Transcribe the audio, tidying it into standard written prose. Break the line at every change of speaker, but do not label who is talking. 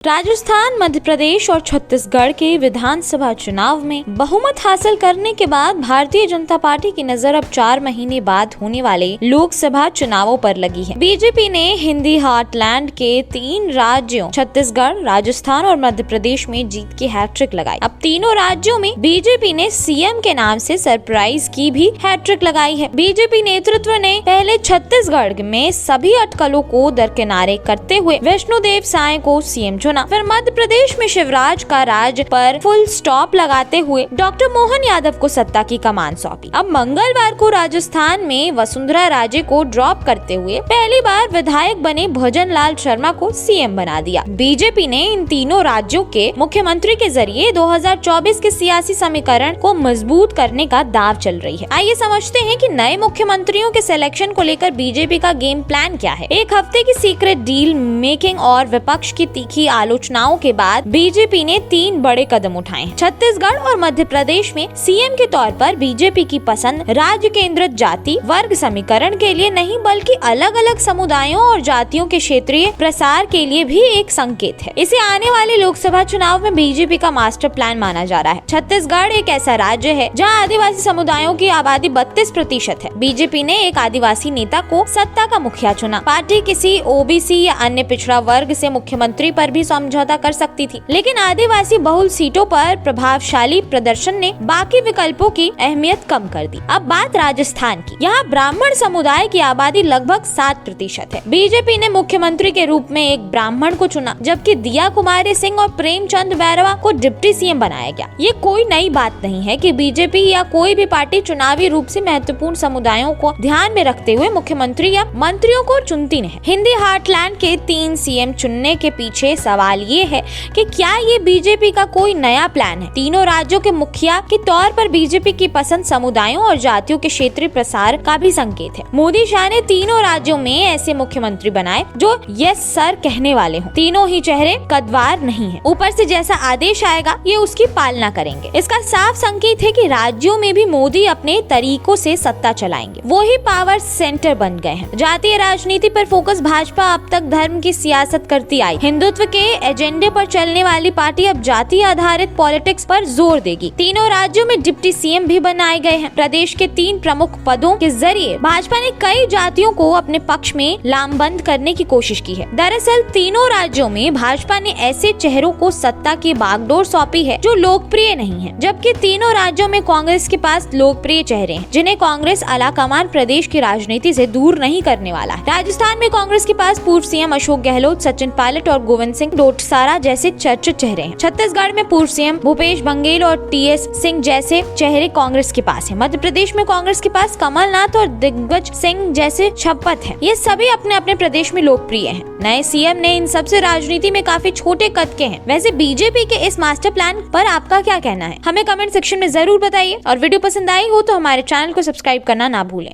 राजस्थान, मध्य प्रदेश और छत्तीसगढ़ के विधानसभा चुनाव में बहुमत हासिल करने के बाद भारतीय जनता पार्टी की नजर अब 4 महीने बाद होने वाले लोकसभा चुनावों पर लगी है। बीजेपी ने हिंदी हार्टलैंड के 3 राज्यों छत्तीसगढ़, राजस्थान और मध्य प्रदेश में जीत की हैट्रिक लगाई। अब तीनों राज्यों में बीजेपी ने सीएम के नाम से सरप्राइज की भी हैट्रिक लगाई है। बीजेपी नेतृत्व ने पहले छत्तीसगढ़ में सभी अटकलों को दरकिनारे करते हुए विष्णुदेव साय को सीएम चुना। फिर मध्य प्रदेश में शिवराज का राज पर फुल स्टॉप लगाते हुए डॉक्टर मोहन यादव को सत्ता की कमान सौंपी। अब मंगलवार को राजस्थान में वसुंधरा राजे को ड्रॉप करते हुए पहली बार विधायक बने भजन लाल शर्मा को सीएम बना दिया। बीजेपी ने इन तीनों राज्यों के मुख्यमंत्री के जरिए 2024 के सियासी समीकरण को मजबूत करने का दाव चल रही है। आइए समझते हैं कि नए मुख्यमंत्रियों के सिलेक्शन को लेकर बीजेपी का गेम प्लान क्या है। एक हफ्ते की सीक्रेट डील मेकिंग और विपक्ष की तीखी आलोचनाओं के बाद बीजेपी ने 3 बड़े कदम उठाए। छत्तीसगढ़ और मध्य प्रदेश में सीएम के तौर पर बीजेपी की पसंद राज्य केंद्रित जाति वर्ग समीकरण के लिए नहीं बल्कि अलग अलग समुदायों और जातियों के क्षेत्रीय प्रसार के लिए भी एक संकेत है। इसे आने वाले लोकसभा चुनाव में बीजेपी का मास्टर प्लान माना जा रहा है। छत्तीसगढ़ एक ऐसा राज्य है जहां आदिवासी समुदायों की आबादी 32% है। बीजेपी ने एक आदिवासी नेता को सत्ता का मुखिया चुना। पार्टी किसी ओबीसी या अन्य पिछड़ा वर्ग से मुख्यमंत्री पर भी समझौता कर सकती थी, लेकिन आदिवासी बहुल सीटों पर प्रभावशाली प्रदर्शन ने बाकी विकल्पों की अहमियत कम कर दी। अब बात राजस्थान की। यहाँ ब्राह्मण समुदाय की आबादी लगभग 7% है। बीजेपी ने मुख्यमंत्री के रूप में एक ब्राह्मण को चुना, जबकि दिया कुमारी सिंह और प्रेमचंद बैरवा को डिप्टी सीएम बनाया गया। ये कोई नई बात नहीं है कि बीजेपी या कोई भी पार्टी चुनावी रूप से महत्वपूर्ण समुदायों को ध्यान में रखते हुए मुख्यमंत्री या मंत्रियों को चुनती नहीं। हिंदी हार्टलैंड के 3 सीएम चुनने के पीछे सवाल ये है कि क्या ये बीजेपी का कोई नया प्लान है। तीनों राज्यों के मुखिया के तौर पर बीजेपी की पसंद समुदायों और जातियों के क्षेत्रीय प्रसार का भी संकेत है। मोदी शाह ने तीनों राज्यों में ऐसे मुख्यमंत्री बनाए जो यस सर कहने वाले हों। तीनों ही चेहरे कद्दावर नहीं है। ऊपर से जैसा आदेश आएगा ये उसकी पालना करेंगे। इसका साफ संकेत है कि राज्यों में भी मोदी अपने तरीकों से सत्ता चलाएंगे। वो ही पावर सेंटर बन गए हैं। जातीय राजनीति पर फोकस भाजपा अब तक धर्म की सियासत करती आई। हिंदुत्व के एजेंडे पर चलने वाली पार्टी अब जाति आधारित पॉलिटिक्स पर जोर देगी। तीनों राज्यों में डिप्टी सीएम भी बनाए गए हैं। प्रदेश के 3 प्रमुख पदों के जरिए भाजपा ने कई जातियों को अपने पक्ष में लामबंद करने की कोशिश की है। दरअसल तीनों राज्यों में भाजपा ने ऐसे चेहरों को सत्ता की बागडोर सौंपी है जो लोकप्रिय नहीं है, जबकि तीनों राज्यों में कांग्रेस के पास लोकप्रिय चेहरे हैं जिन्हें कांग्रेस आलाकमान प्रदेश की राजनीति से दूर नहीं करने वाला है। राजस्थान में कांग्रेस के पास पूर्व सीएम अशोक गहलोत, सचिन पायलट और गोविंद सिंह डोटासरा जैसे चर्चित चेहरे हैं। छत्तीसगढ़ में पूर्व सीएम भूपेश बघेल और टीएस सिंह जैसे चेहरे कांग्रेस के पास हैं। मध्य प्रदेश में कांग्रेस के पास कमलनाथ और दिग्विजय सिंह जैसे शपथ हैं। ये सभी अपने अपने प्रदेश में लोकप्रिय हैं। नए सीएम ने इन सबसे राजनीति में काफी छोटे कद के हैं। वैसे बीजेपी के इस मास्टर प्लान पर आपका क्या कहना है, हमें कमेंट सेक्शन में जरूर बताइए। और वीडियो पसंद आई हो तो हमारे चैनल को सब्सक्राइब करना ना भूलें।